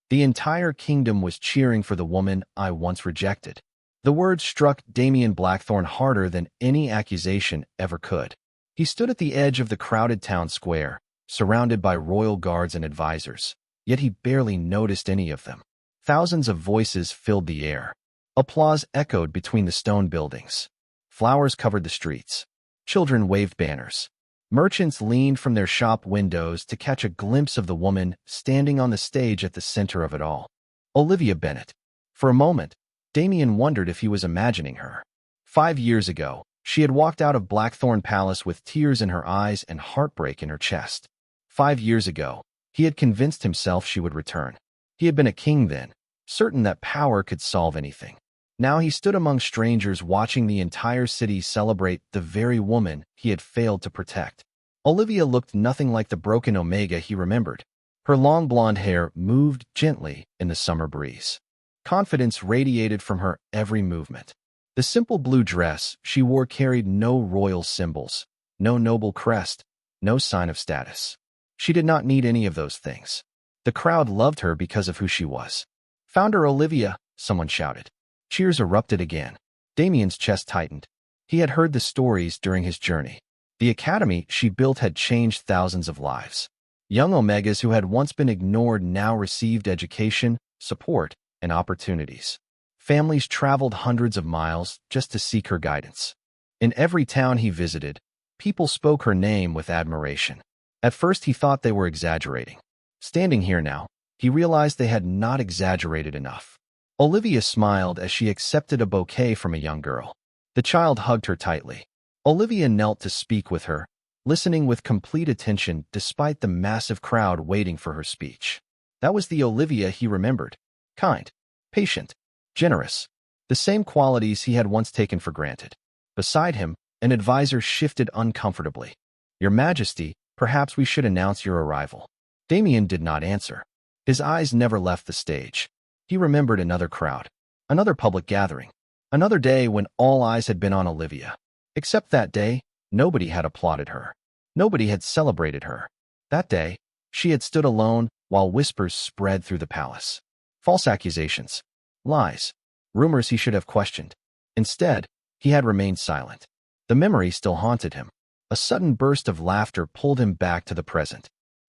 The entire kingdom was cheering for the woman I once rejected. The words struck Damien Blackthorne harder than any accusation ever could. He stood at the edge of the crowded town square, surrounded by royal guards and advisors, yet he barely noticed any of them. Thousands of voices filled the air. Applause echoed between the stone buildings. Flowers covered the streets. Children waved banners. Merchants leaned from their shop windows to catch a glimpse of the woman standing on the stage at the center of it all. Olivia Bennet. For a moment, Damien wondered if he was imagining her. 5 years ago, she had walked out of Blackthorne Palace with tears in her eyes and heartbreak in her chest. 5 years ago, he had convinced himself she would return. He had been a king then, certain that power could solve anything. Now he stood among strangers watching the entire city celebrate the very woman he had failed to protect. Olivia looked nothing like the broken Omega he remembered. Her long blonde hair moved gently in the summer breeze. Confidence radiated from her every movement. The simple blue dress she wore carried no royal symbols, no noble crest, no sign of status. She did not need any of those things. The crowd loved her because of who she was. "Found her, Olivia," someone shouted. Cheers erupted again. Damien's chest tightened. He had heard the stories during his journey. The academy she built had changed thousands of lives. Young Omegas who had once been ignored now received education, support, and opportunities. Families traveled hundreds of miles just to seek her guidance. In every town he visited, people spoke her name with admiration. At first he thought they were exaggerating. Standing here now, he realized they had not exaggerated enough. Olivia smiled as she accepted a bouquet from a young girl. The child hugged her tightly. Olivia knelt to speak with her, listening with complete attention despite the massive crowd waiting for her speech. That was the Olivia he remembered. Kind, patient, generous. The same qualities he had once taken for granted. Beside him, an advisor shifted uncomfortably. "Your Majesty, perhaps we should announce your arrival." Damien did not answer. His eyes never left the stage. He remembered another crowd, another public gathering, another day when all eyes had been on Olivia. Except that day, nobody had applauded her. Nobody had celebrated her. That day, she had stood alone while whispers spread through the palace. False accusations, lies, rumors he should have questioned. Instead, he had remained silent. The memory still haunted him. A sudden burst of laughter pulled him back to the present.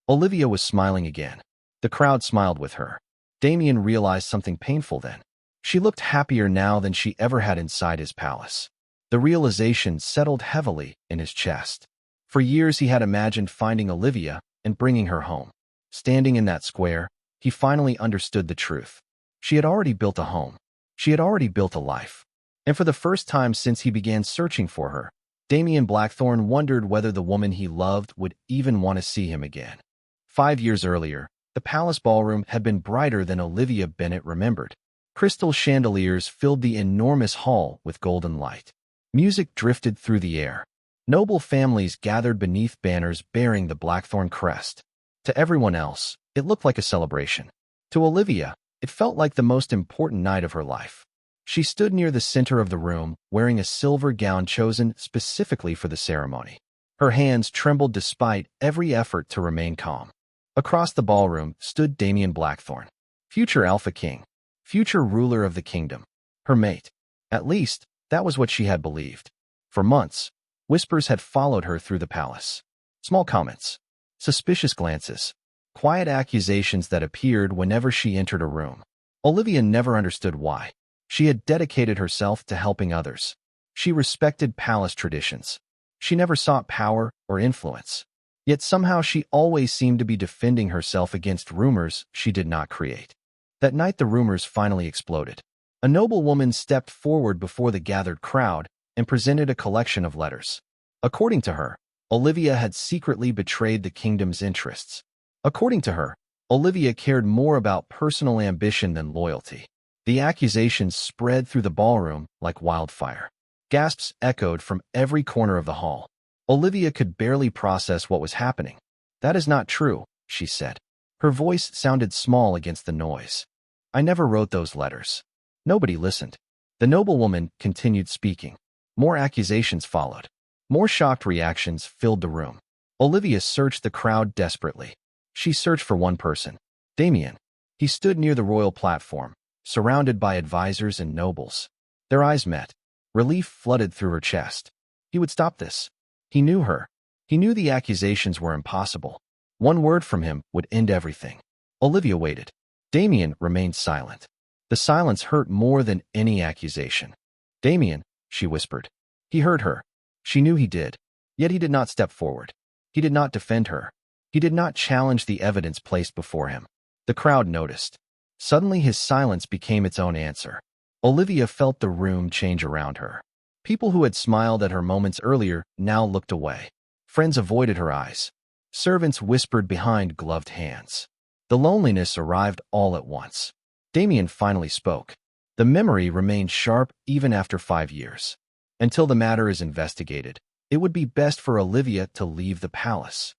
Olivia was smiling again. The crowd smiled with her. Damien realized something painful then. She looked happier now than she ever had inside his palace. The realization settled heavily in his chest. For years he had imagined finding Olivia and bringing her home. Standing in that square, he finally understood the truth. She had already built a home. She had already built a life. And for the first time since he began searching for her, Damien Blackthorne wondered whether the woman he loved would even want to see him again. 5 years earlier, the palace ballroom had been brighter than Olivia Bennet remembered. Crystal chandeliers filled the enormous hall with golden light. Music drifted through the air. Noble families gathered beneath banners bearing the Blackthorne crest. To everyone else, it looked like a celebration. To Olivia, it felt like the most important night of her life. She stood near the center of the room, wearing a silver gown chosen specifically for the ceremony. Her hands trembled despite every effort to remain calm. Across the ballroom stood Damien Blackthorne, future Alpha King, future ruler of the kingdom, her mate. At least, that was what she had believed. For months, whispers had followed her through the palace. Small comments, suspicious glances, quiet accusations that appeared whenever she entered a room. Olivia never understood why. She had dedicated herself to helping others. She respected palace traditions. She never sought power or influence. Yet somehow she always seemed to be defending herself against rumors she did not create. That night the rumors finally exploded. A noblewoman stepped forward before the gathered crowd and presented a collection of letters. According to her, Olivia had secretly betrayed the kingdom's interests. According to her, Olivia cared more about personal ambition than loyalty. The accusations spread through the ballroom like wildfire. Gasps echoed from every corner of the hall. Olivia could barely process what was happening. "That is not true," she said. Her voice sounded small against the noise. "I never wrote those letters." Nobody listened. The noblewoman continued speaking. More accusations followed. More shocked reactions filled the room. Olivia searched the crowd desperately. She searched for one person. Damien. He stood near the royal platform, surrounded by advisors and nobles. Their eyes met. Relief flooded through her chest. He would stop this. He knew her. He knew the accusations were impossible. One word from him would end everything. Olivia waited. Damien remained silent. The silence hurt more than any accusation. "Damien," she whispered. He heard her. She knew he did. Yet he did not step forward. He did not defend her. He did not challenge the evidence placed before him. The crowd noticed. Suddenly his silence became its own answer. Olivia felt the room change around her. People who had smiled at her moments earlier now looked away. Friends avoided her eyes. Servants whispered behind gloved hands. The loneliness arrived all at once. Damien finally spoke. The memory remained sharp even after 5 years. "Until the matter is investigated, it would be best for Olivia to leave the palace."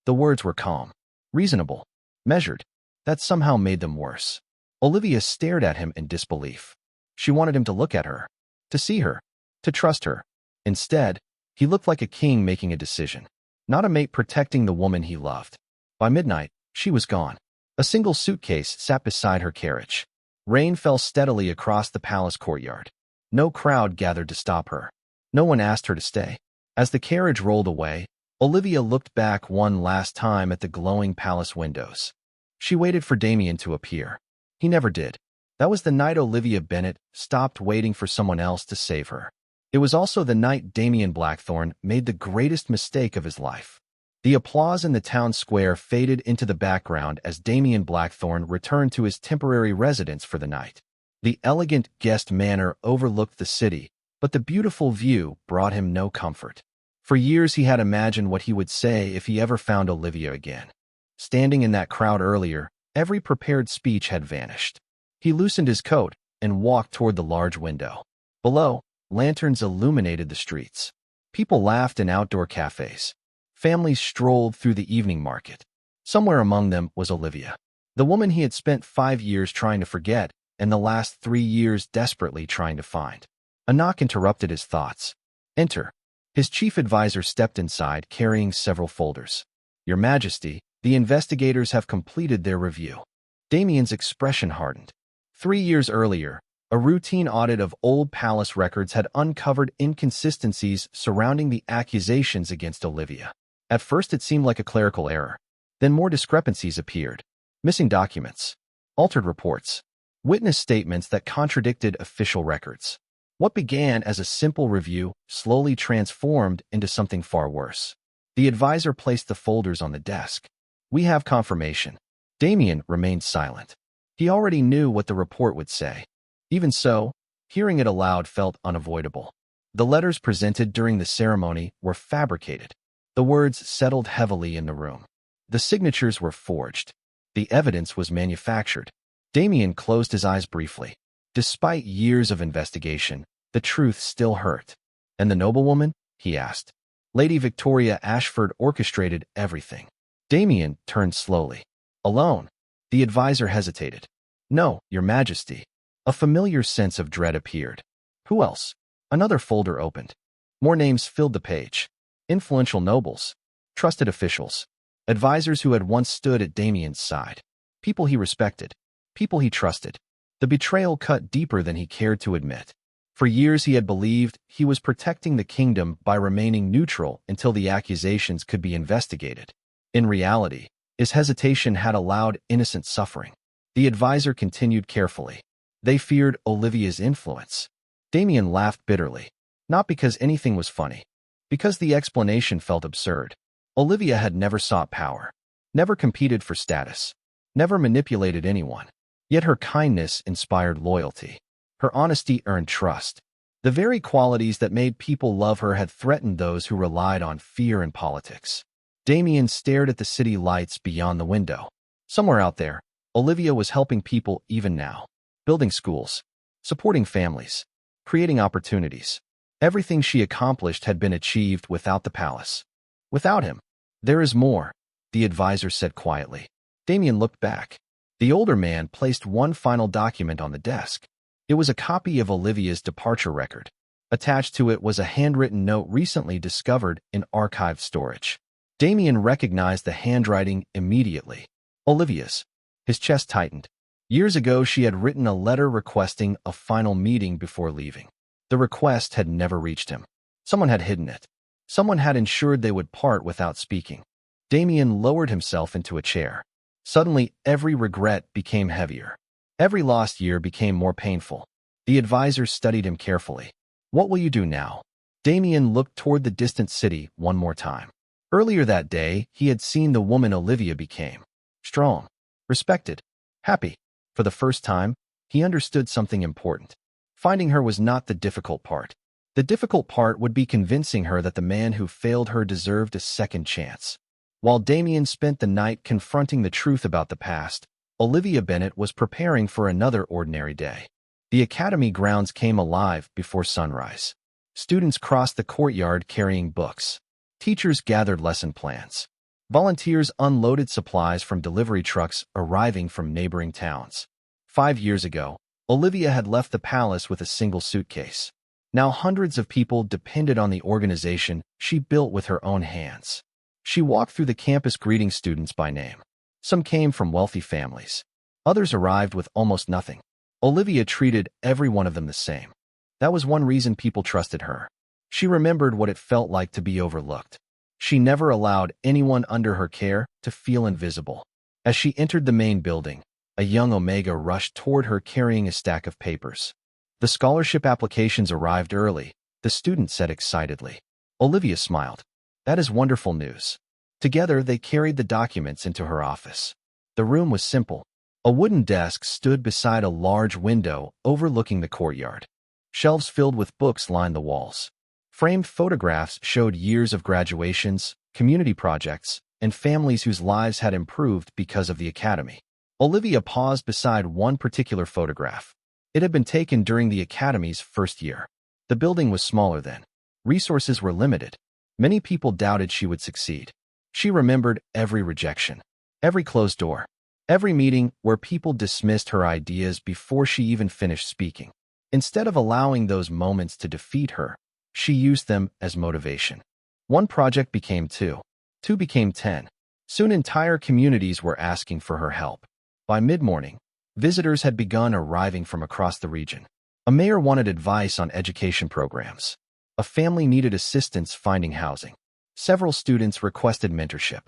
The words were calm, reasonable, measured. That somehow made them worse. Olivia stared at him in disbelief. She wanted him to look at her, to see her, to trust her. Instead, he looked like a king making a decision, not a mate protecting the woman he loved. By midnight, she was gone. A single suitcase sat beside her carriage. Rain fell steadily across the palace courtyard. No crowd gathered to stop her. No one asked her to stay. As the carriage rolled away, Olivia looked back one last time at the glowing palace windows. She waited for Damien to appear. He never did. That was the night Olivia Bennet stopped waiting for someone else to save her. It was also the night Damien Blackthorne made the greatest mistake of his life. The applause in the town square faded into the background as Damien Blackthorne returned to his temporary residence for the night. The elegant guest manor overlooked the city, but the beautiful view brought him no comfort. For years he had imagined what he would say if he ever found Olivia again. Standing in that crowd earlier, every prepared speech had vanished. He loosened his coat and walked toward the large window. Below, lanterns illuminated the streets. People laughed in outdoor cafes. Families strolled through the evening market. Somewhere among them was Olivia, the woman he had spent 5 years trying to forget and the last 3 years desperately trying to find. A knock interrupted his thoughts. "Enter." His chief advisor stepped inside, carrying several folders. "Your Majesty, the investigators have completed their review." Damien's expression hardened. 3 years earlier, a routine audit of old palace records had uncovered inconsistencies surrounding the accusations against Olivia. At first it seemed like a clerical error. Then more discrepancies appeared. Missing documents, altered reports, witness statements that contradicted official records. What began as a simple review slowly transformed into something far worse. The advisor placed the folders on the desk. "We have confirmation." Damien remained silent. He already knew what the report would say. Even so, hearing it aloud felt unavoidable. The letters presented during the ceremony were fabricated. The words settled heavily in the room. The signatures were forged. The evidence was manufactured. Damien closed his eyes briefly. Despite years of investigation, the truth still hurt. "And the noblewoman?" he asked. "Lady Victoria Ashford orchestrated everything." Damien turned slowly. "Alone?" The advisor hesitated. "No, Your Majesty." A familiar sense of dread appeared. "Who else?" Another folder opened. More names filled the page. Influential nobles, trusted officials, advisors who had once stood at Damien's side, people he respected, people he trusted. The betrayal cut deeper than he cared to admit. For years he had believed he was protecting the kingdom by remaining neutral until the accusations could be investigated. In reality, his hesitation had allowed innocent suffering. The advisor continued carefully. "They feared Olivia's influence." Damien laughed bitterly, not because anything was funny, because the explanation felt absurd. Olivia had never sought power, never competed for status, never manipulated anyone. Yet her kindness inspired loyalty. Her honesty earned trust. The very qualities that made people love her had threatened those who relied on fear and politics. Damien stared at the city lights beyond the window. Somewhere out there, Olivia was helping people even now, building schools, supporting families, creating opportunities. Everything she accomplished had been achieved without the palace. Without him. "There is more," the advisor said quietly. Damien looked back. The older man placed one final document on the desk. It was a copy of Olivia's departure record. Attached to it was a handwritten note recently discovered in archived storage. Damien recognized the handwriting immediately. Olivia's. His chest tightened. Years ago, she had written a letter requesting a final meeting before leaving. The request had never reached him. Someone had hidden it. Someone had ensured they would part without speaking. Damien lowered himself into a chair. Suddenly, every regret became heavier. Every lost year became more painful. The advisor studied him carefully. "What will you do now?" Damien looked toward the distant city one more time. Earlier that day, he had seen the woman Olivia became. Strong, respected, happy. For the first time, he understood something important. Finding her was not the difficult part. The difficult part would be convincing her that the man who failed her deserved a second chance. While Damien spent the night confronting the truth about the past, Olivia Bennet was preparing for another ordinary day. The academy grounds came alive before sunrise. Students crossed the courtyard carrying books. Teachers gathered lesson plans. Volunteers unloaded supplies from delivery trucks arriving from neighboring towns. 5 years ago, Olivia had left the palace with a single suitcase. Now hundreds of people depended on the organization she built with her own hands. She walked through the campus greeting students by name. Some came from wealthy families. Others arrived with almost nothing. Olivia treated every one of them the same. That was one reason people trusted her. She remembered what it felt like to be overlooked. She never allowed anyone under her care to feel invisible. As she entered the main building, a young Omega rushed toward her carrying a stack of papers. The scholarship applications arrived early, the student said excitedly. Olivia smiled. "That is wonderful news." Together, they carried the documents into her office. The room was simple. A wooden desk stood beside a large window overlooking the courtyard. Shelves filled with books lined the walls. Framed photographs showed years of graduations, community projects, and families whose lives had improved because of the academy. Olivia paused beside one particular photograph. It had been taken during the academy's first year. The building was smaller then. Resources were limited. Many people doubted she would succeed. She remembered every rejection, every closed door, every meeting where people dismissed her ideas before she even finished speaking. Instead of allowing those moments to defeat her, she used them as motivation. One project became two. Two became 10. Soon entire communities were asking for her help. By mid-morning, visitors had begun arriving from across the region. A mayor wanted advice on education programs. A family needed assistance finding housing. Several students requested mentorship.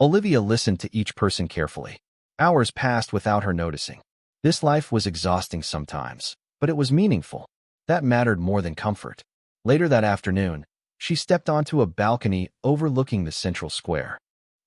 Olivia listened to each person carefully. Hours passed without her noticing. This life was exhausting sometimes, but it was meaningful. That mattered more than comfort. Later that afternoon, she stepped onto a balcony overlooking the central square.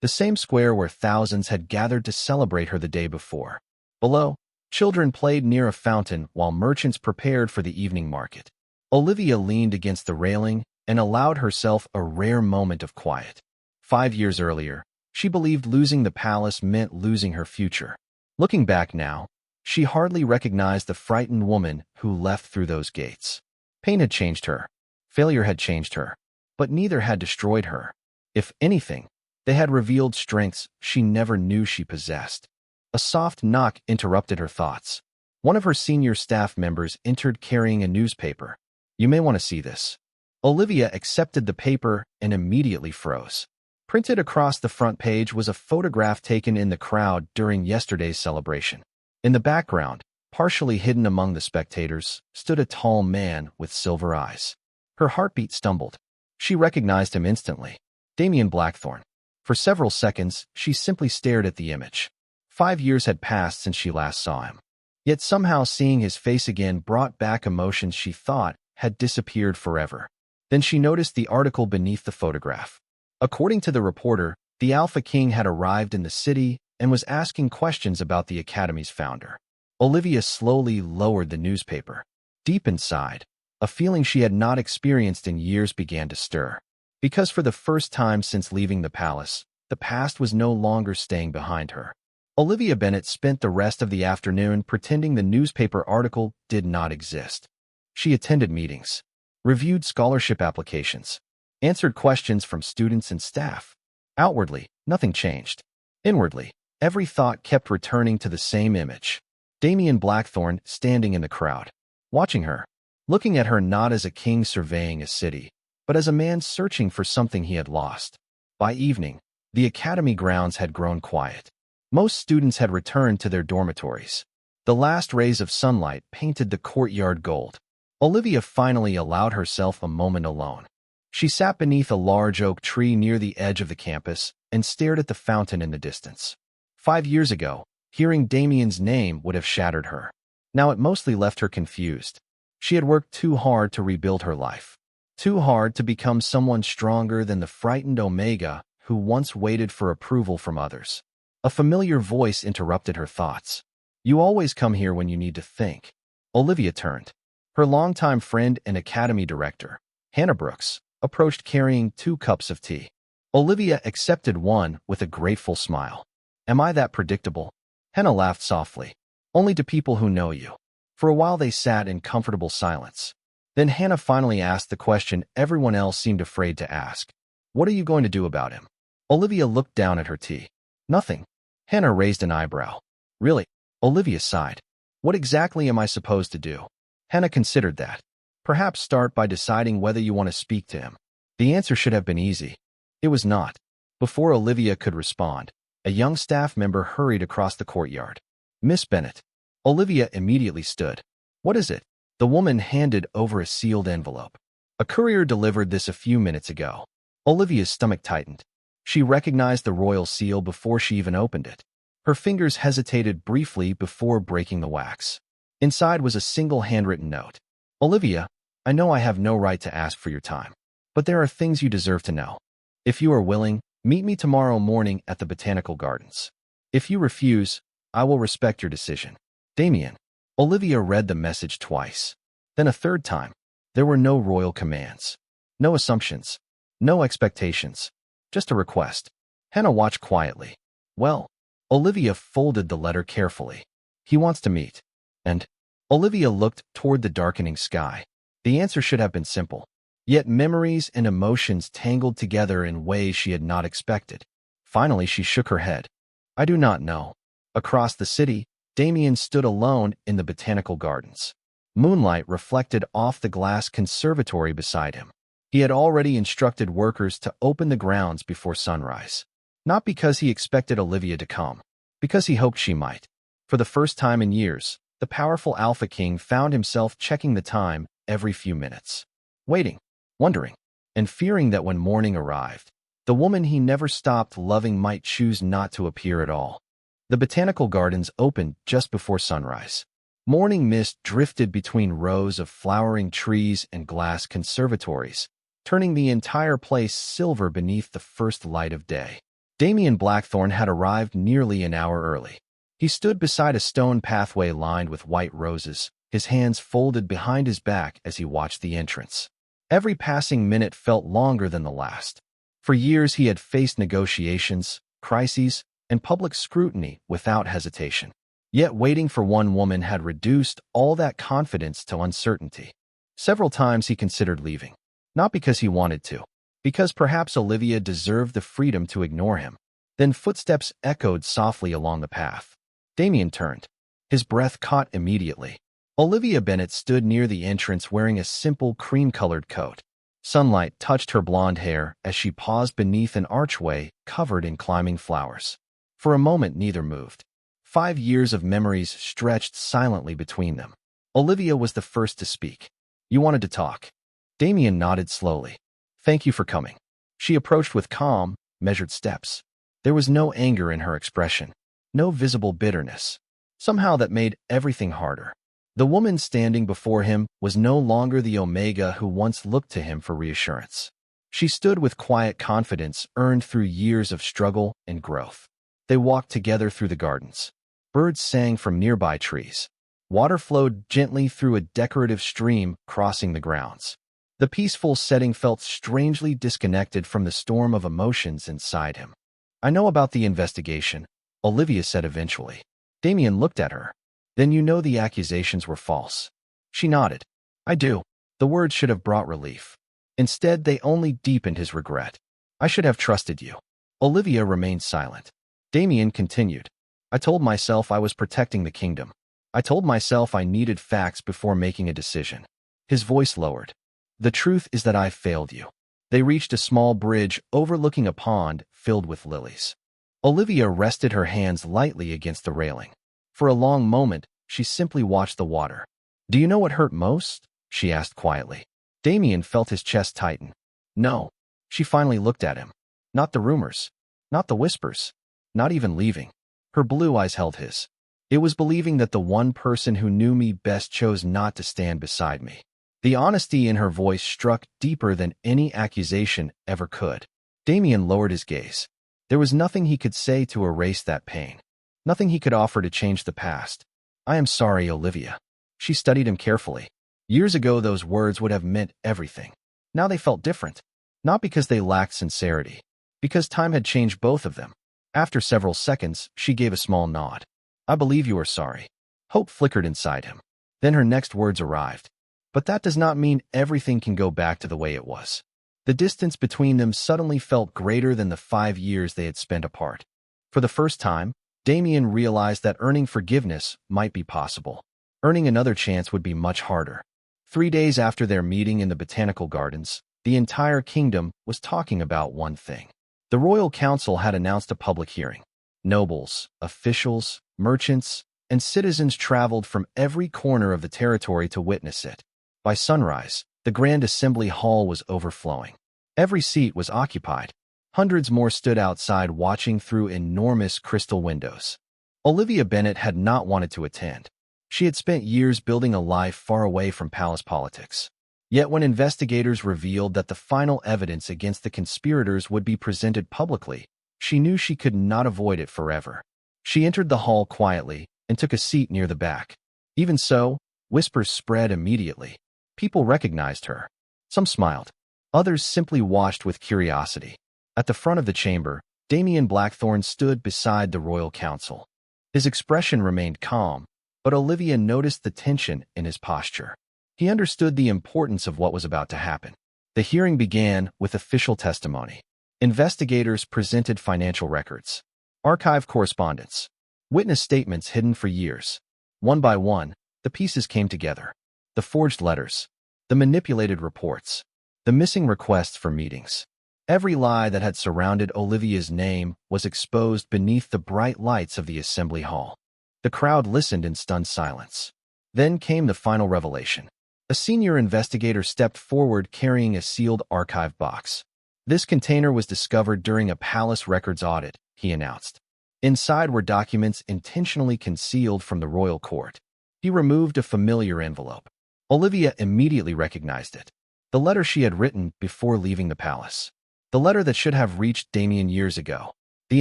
The same square where thousands had gathered to celebrate her the day before. Below, children played near a fountain while merchants prepared for the evening market. Olivia leaned against the railing and allowed herself a rare moment of quiet. 5 years earlier, she believed losing the palace meant losing her future. Looking back now, she hardly recognized the frightened woman who left through those gates. Pain had changed her. Failure had changed her. But neither had destroyed her. If anything, they had revealed strengths she never knew she possessed. A soft knock interrupted her thoughts. One of her senior staff members entered carrying a newspaper. "You may want to see this." Olivia accepted the paper and immediately froze. Printed across the front page was a photograph taken in the crowd during yesterday's celebration. In the background, partially hidden among the spectators, stood a tall man with silver eyes. Her heartbeat stumbled. She recognized him instantly. Damien Blackthorne. For several seconds, she simply stared at the image. 5 years had passed since she last saw him. Yet somehow seeing his face again brought back emotions she thought had disappeared forever. Then she noticed the article beneath the photograph. According to the reporter, the Alpha King had arrived in the city and was asking questions about the Academy's founder. Olivia slowly lowered the newspaper. Deep inside, a feeling she had not experienced in years began to stir. Because for the first time since leaving the palace, the past was no longer staying behind her. Olivia Bennet spent the rest of the afternoon pretending the newspaper article did not exist. She attended meetings, reviewed scholarship applications, answered questions from students and staff. Outwardly, nothing changed. Inwardly, every thought kept returning to the same image. Damien Blackthorne standing in the crowd, watching her, looking at her not as a king surveying a city, but as a man searching for something he had lost. By evening, the academy grounds had grown quiet. Most students had returned to their dormitories. The last rays of sunlight painted the courtyard gold. Olivia finally allowed herself a moment alone. She sat beneath a large oak tree near the edge of the campus and stared at the fountain in the distance. 5 years ago, hearing Damien's name would have shattered her. Now it mostly left her confused. She had worked too hard to rebuild her life. Too hard to become someone stronger than the frightened Omega who once waited for approval from others. A familiar voice interrupted her thoughts. "You always come here when you need to think." Olivia turned. Her longtime friend and academy director, Hannah Brooks, approached carrying 2 cups of tea. Olivia accepted one with a grateful smile. "Am I that predictable?" Hannah laughed softly. "Only to people who know you." For a while they sat in comfortable silence. Then Hannah finally asked the question everyone else seemed afraid to ask. "What are you going to do about him?" Olivia looked down at her tea. "Nothing." Hannah raised an eyebrow. "Really?" Olivia sighed. "What exactly am I supposed to do?" Hannah considered that. "Perhaps start by deciding whether you want to speak to him." The answer should have been easy. It was not. Before Olivia could respond, a young staff member hurried across the courtyard. "Miss Bennett." Olivia immediately stood. "What is it?" The woman handed over a sealed envelope. "A courier delivered this a few minutes ago." Olivia's stomach tightened. She recognized the royal seal before she even opened it. Her fingers hesitated briefly before breaking the wax. Inside was a single handwritten note. "Olivia, I know I have no right to ask for your time, but there are things you deserve to know. If you are willing, meet me tomorrow morning at the Botanical Gardens. If you refuse, I will respect your decision. Damien." Olivia read the message twice. Then a third time. There were no royal commands. No assumptions. No expectations. Just a request. Hannah watched quietly. "Well," Olivia folded the letter carefully. "He wants to meet." And Olivia looked toward the darkening sky. The answer should have been simple. Yet memories and emotions tangled together in ways she had not expected. Finally, she shook her head. "I do not know." Across the city, Damien stood alone in the Botanical Gardens. Moonlight reflected off the glass conservatory beside him. He had already instructed workers to open the grounds before sunrise. Not because he expected Olivia to come, because he hoped she might. For the first time in years, the powerful Alpha King found himself checking the time every few minutes. Waiting, wondering, and fearing that when morning arrived, the woman he never stopped loving might choose not to appear at all. The Botanical Gardens opened just before sunrise. Morning mist drifted between rows of flowering trees and glass conservatories, turning the entire place silver beneath the first light of day. Damien Blackthorne had arrived nearly an hour early. He stood beside a stone pathway lined with white roses, his hands folded behind his back as he watched the entrance. Every passing minute felt longer than the last. For years he had faced negotiations, crises, and public scrutiny without hesitation. Yet waiting for one woman had reduced all that confidence to uncertainty. Several times he considered leaving, not because he wanted to, because perhaps Olivia deserved the freedom to ignore him. Then footsteps echoed softly along the path. Damien turned. His breath caught immediately. Olivia Bennett stood near the entrance wearing a simple cream-colored coat. Sunlight touched her blonde hair as she paused beneath an archway covered in climbing flowers. For a moment neither moved. 5 years of memories stretched silently between them. Olivia was the first to speak. "You wanted to talk." Damien nodded slowly. "Thank you for coming." She approached with calm, measured steps. There was no anger in her expression, no visible bitterness. Somehow that made everything harder. The woman standing before him was no longer the Omega who once looked to him for reassurance. She stood with quiet confidence earned through years of struggle and growth. They walked together through the gardens. Birds sang from nearby trees. Water flowed gently through a decorative stream crossing the grounds. The peaceful setting felt strangely disconnected from the storm of emotions inside him. "I know about the investigation," Olivia said eventually. Damien looked at her. "Then you know the accusations were false." She nodded. "I do." The words should have brought relief. Instead, they only deepened his regret. "I should have trusted you." Olivia remained silent. Damien continued. "I told myself I was protecting the kingdom. I told myself I needed facts before making a decision." His voice lowered. "The truth is that I failed you." They reached a small bridge overlooking a pond filled with lilies. Olivia rested her hands lightly against the railing. For a long moment, She simply watched the water. "Do you know what hurt most?" she asked quietly. Damien felt his chest tighten. "No." She finally looked at him. "Not the rumors. Not the whispers. Not even leaving." Her blue eyes held his. "It was believing that the one person who knew me best chose not to stand beside me." The honesty in her voice struck deeper than any accusation ever could. Damien lowered his gaze. There was nothing he could say to erase that pain. Nothing he could offer to change the past. "I am sorry, Olivia." She studied him carefully. Years ago, those words would have meant everything. Now they felt different. Not because they lacked sincerity. Because time had changed both of them. After several seconds, she gave a small nod. "I believe you are sorry." Hope flickered inside him. Then her next words arrived. "But that does not mean everything can go back to the way it was." The distance between them suddenly felt greater than the 5 years they had spent apart. For the first time, Damien realized that earning forgiveness might be possible. Earning another chance would be much harder. 3 days after their meeting in the botanical gardens, the entire kingdom was talking about one thing. The royal council had announced a public hearing. Nobles, officials, merchants, and citizens traveled from every corner of the territory to witness it. By sunrise, the Grand Assembly Hall was overflowing. Every seat was occupied. Hundreds more stood outside watching through enormous crystal windows. Olivia Bennet had not wanted to attend. She had spent years building a life far away from palace politics. Yet when investigators revealed that the final evidence against the conspirators would be presented publicly, she knew she could not avoid it forever. She entered the hall quietly and took a seat near the back. Even so, whispers spread immediately. People recognized her. Some smiled. Others simply watched with curiosity. At the front of the chamber, Damien Blackthorne stood beside the royal council. His expression remained calm, but Olivia noticed the tension in his posture. He understood the importance of what was about to happen. The hearing began with official testimony. Investigators presented financial records, archive correspondence, witness statements hidden for years. One by one, the pieces came together. The forged letters, the manipulated reports, the missing requests for meetings. Every lie that had surrounded Olivia's name was exposed beneath the bright lights of the assembly hall. The crowd listened in stunned silence. Then came the final revelation. A senior investigator stepped forward carrying a sealed archive box. "This container was discovered during a palace records audit," he announced. Inside were documents intentionally concealed from the royal court. He removed a familiar envelope. Olivia immediately recognized it. The letter she had written before leaving the palace. The letter that should have reached Damien years ago. The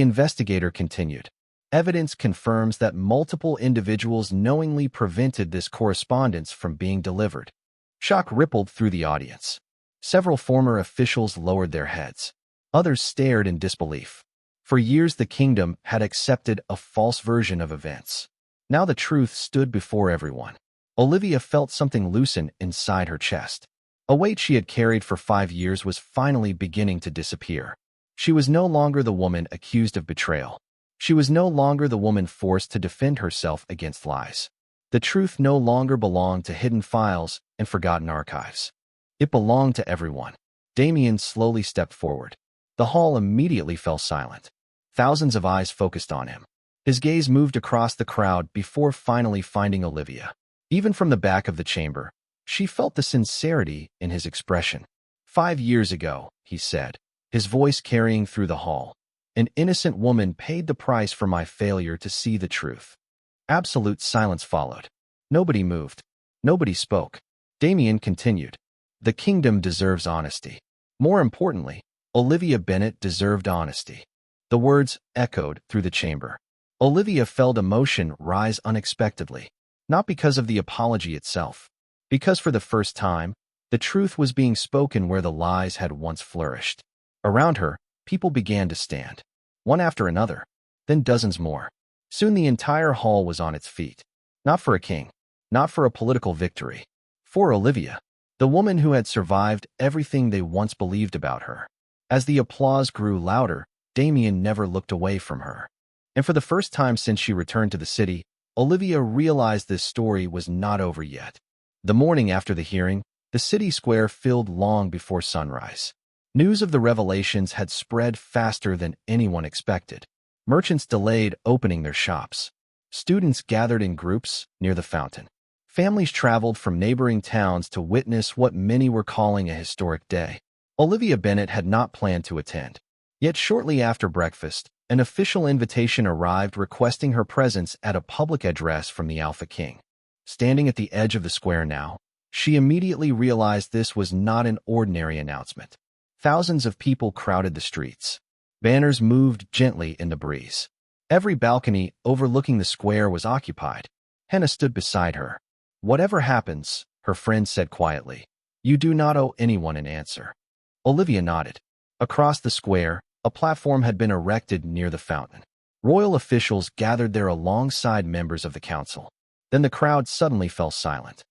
investigator continued. "Evidence confirms that multiple individuals knowingly prevented this correspondence from being delivered." Shock rippled through the audience. Several former officials lowered their heads. Others stared in disbelief. For years the kingdom had accepted a false version of events. Now the truth stood before everyone. Olivia felt something loosen inside her chest. A weight she had carried for 5 years was finally beginning to disappear. She was no longer the woman accused of betrayal. She was no longer the woman forced to defend herself against lies. The truth no longer belonged to hidden files and forgotten archives. It belonged to everyone. Damien slowly stepped forward. The hall immediately fell silent. Thousands of eyes focused on him. His gaze moved across the crowd before finally finding Olivia. Even from the back of the chamber, she felt the sincerity in his expression. 5 years ago, he said, his voice carrying through the hall. "An innocent woman paid the price for my failure to see the truth." Absolute silence followed. Nobody moved. Nobody spoke. Damien continued. "The kingdom deserves honesty. More importantly, Olivia Bennet deserved honesty." The words echoed through the chamber. Olivia felt emotion rise unexpectedly, not because of the apology itself, because for the first time, the truth was being spoken where the lies had once flourished. Around her, people began to stand, one after another, then dozens more. Soon the entire hall was on its feet. Not for a king, not for a political victory. For Olivia, the woman who had survived everything they once believed about her. As the applause grew louder, Damien never looked away from her. And for the first time since she returned to the city, Olivia realized this story was not over yet. The morning after the hearing, the city square filled long before sunrise. News of the revelations had spread faster than anyone expected. Merchants delayed opening their shops. Students gathered in groups near the fountain. Families traveled from neighboring towns to witness what many were calling a historic day. Olivia Bennet had not planned to attend. Yet shortly after breakfast, an official invitation arrived requesting her presence at a public address from the Alpha King. Standing at the edge of the square now, she immediately realized this was not an ordinary announcement. Thousands of people crowded the streets. Banners moved gently in the breeze. Every balcony overlooking the square was occupied. Hannah stood beside her. "Whatever happens," her friend said quietly, "you do not owe anyone an answer." Olivia nodded. Across the square, a platform had been erected near the fountain. Royal officials gathered there alongside members of the council. Then the crowd suddenly fell silent.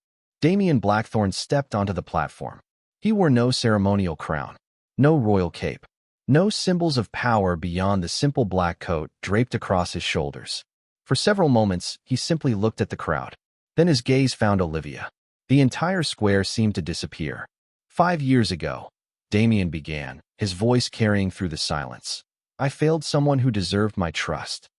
Damien Blackthorne stepped onto the platform. He wore no ceremonial crown, no royal cape, no symbols of power beyond the simple black coat draped across his shoulders. For several moments, he simply looked at the crowd. Then his gaze found Olivia. The entire square seemed to disappear. 5 years ago, Damien began, his voice carrying through the silence. "I failed someone who deserved my trust."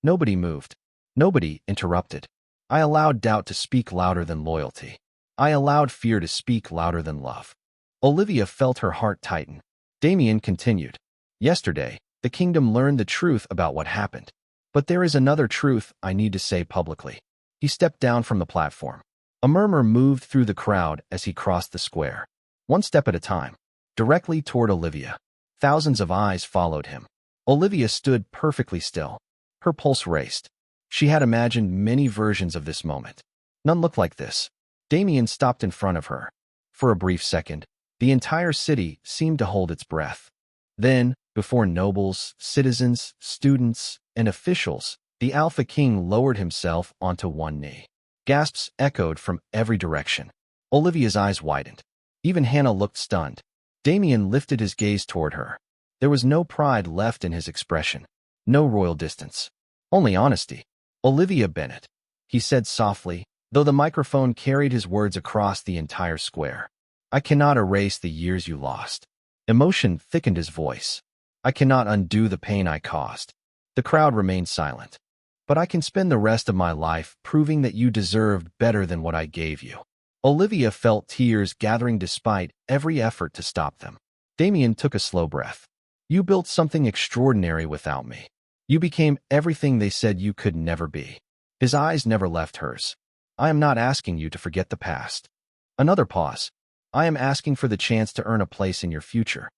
Nobody moved. Nobody interrupted. "I allowed doubt to speak louder than loyalty. I allowed fear to speak louder than love." Olivia felt her heart tighten. Damien continued. "Yesterday, the kingdom learned the truth about what happened. But there is another truth I need to say publicly." He stepped down from the platform. A murmur moved through the crowd as he crossed the square. One step at a time, directly toward Olivia. Thousands of eyes followed him. Olivia stood perfectly still. Her pulse raced. She had imagined many versions of this moment. None looked like this. Damien stopped in front of her. For a brief second, the entire city seemed to hold its breath. Then, before nobles, citizens, students, and officials, the Alpha King lowered himself onto one knee. Gasps echoed from every direction. Olivia's eyes widened. Even Hannah looked stunned. Damien lifted his gaze toward her. There was no pride left in his expression, no royal distance, only honesty. "Olivia Bennet," he said softly, though the microphone carried his words across the entire square. "I cannot erase the years you lost." Emotion thickened his voice. "I cannot undo the pain I caused." The crowd remained silent. "But I can spend the rest of my life proving that you deserved better than what I gave you." Olivia felt tears gathering despite every effort to stop them. Damien took a slow breath. "You built something extraordinary without me. You became everything they said you could never be." His eyes never left hers. "I am not asking you to forget the past." Another pause. "I am asking for the chance to earn a place in your future."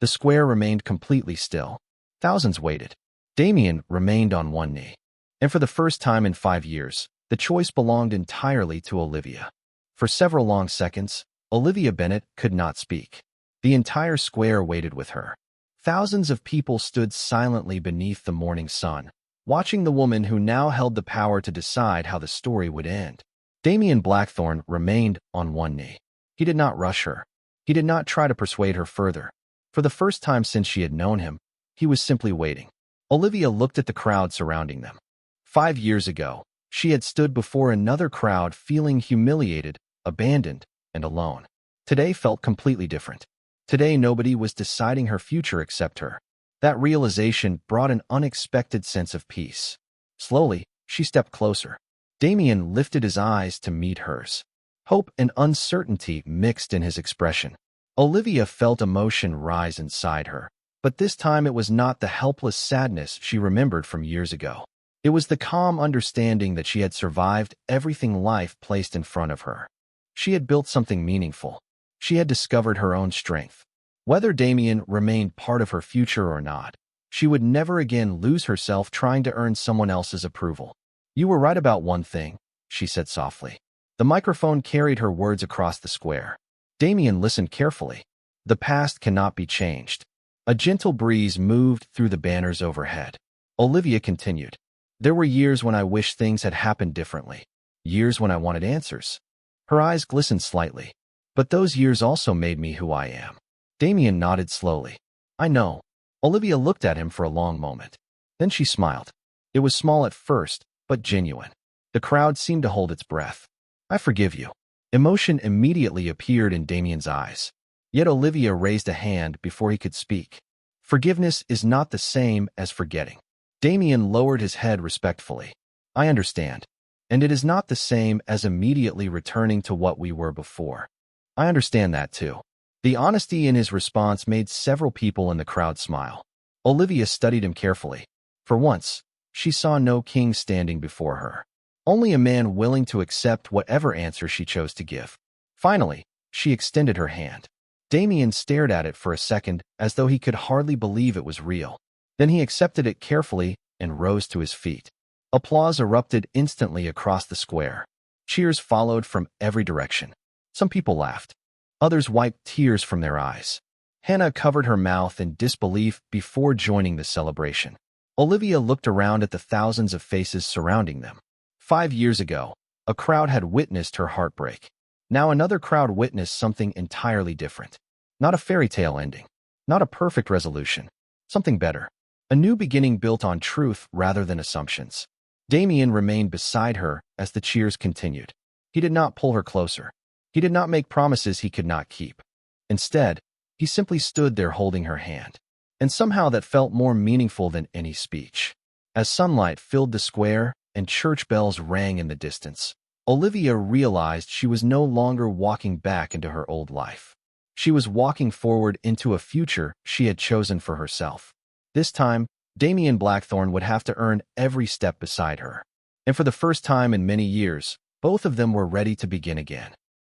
The square remained completely still. Thousands waited. Damien remained on one knee. And for the first time in 5 years, the choice belonged entirely to Olivia. For several long seconds, Olivia Bennet could not speak. The entire square waited with her. Thousands of people stood silently beneath the morning sun, watching the woman who now held the power to decide how the story would end. Damien Blackthorne remained on one knee. He did not rush her. He did not try to persuade her further. For the first time since she had known him, he was simply waiting. Olivia looked at the crowd surrounding them. 5 years ago, she had stood before another crowd feeling humiliated, abandoned, and alone. Today felt completely different. Today nobody was deciding her future except her. That realization brought an unexpected sense of peace. Slowly, she stepped closer. Damien lifted his eyes to meet hers. Hope and uncertainty mixed in his expression. Olivia felt emotion rise inside her, but this time it was not the helpless sadness she remembered from years ago. It was the calm understanding that she had survived everything life placed in front of her. She had built something meaningful. She had discovered her own strength. Whether Damien remained part of her future or not, she would never again lose herself trying to earn someone else's approval. "You were right about one thing," she said softly. The microphone carried her words across the square. Damien listened carefully. "The past cannot be changed." A gentle breeze moved through the banners overhead. Olivia continued. "There were years when I wished things had happened differently. Years when I wanted answers." Her eyes glistened slightly. "But those years also made me who I am." Damien nodded slowly. "I know." Olivia looked at him for a long moment. Then she smiled. It was small at first, but genuine. The crowd seemed to hold its breath. "I forgive you." Emotion immediately appeared in Damien's eyes. Yet Olivia raised a hand before he could speak. "Forgiveness is not the same as forgetting." Damien lowered his head respectfully. I understand. And it is not the same as immediately returning to what we were before. I understand that too. The honesty in his response made several people in the crowd smile. Olivia studied him carefully. For once, she saw no king standing before her. Only a man willing to accept whatever answer she chose to give. Finally, she extended her hand. Damien stared at it for a second as though he could hardly believe it was real. Then he accepted it carefully and rose to his feet. Applause erupted instantly across the square. Cheers followed from every direction. Some people laughed. Others wiped tears from their eyes. Hannah covered her mouth in disbelief before joining the celebration. Olivia looked around at the thousands of faces surrounding them. 5 years ago, a crowd had witnessed her heartbreak. Now another crowd witnessed something entirely different. Not a fairy tale ending. Not a perfect resolution. Something better. A new beginning built on truth rather than assumptions. Damien remained beside her as the cheers continued. He did not pull her closer. He did not make promises he could not keep. Instead, he simply stood there holding her hand. And somehow that felt more meaningful than any speech. As sunlight filled the square and church bells rang in the distance, Olivia realized she was no longer walking back into her old life. She was walking forward into a future she had chosen for herself. This time, Damien Blackthorne would have to earn every step beside her. And for the first time in many years, both of them were ready to begin again.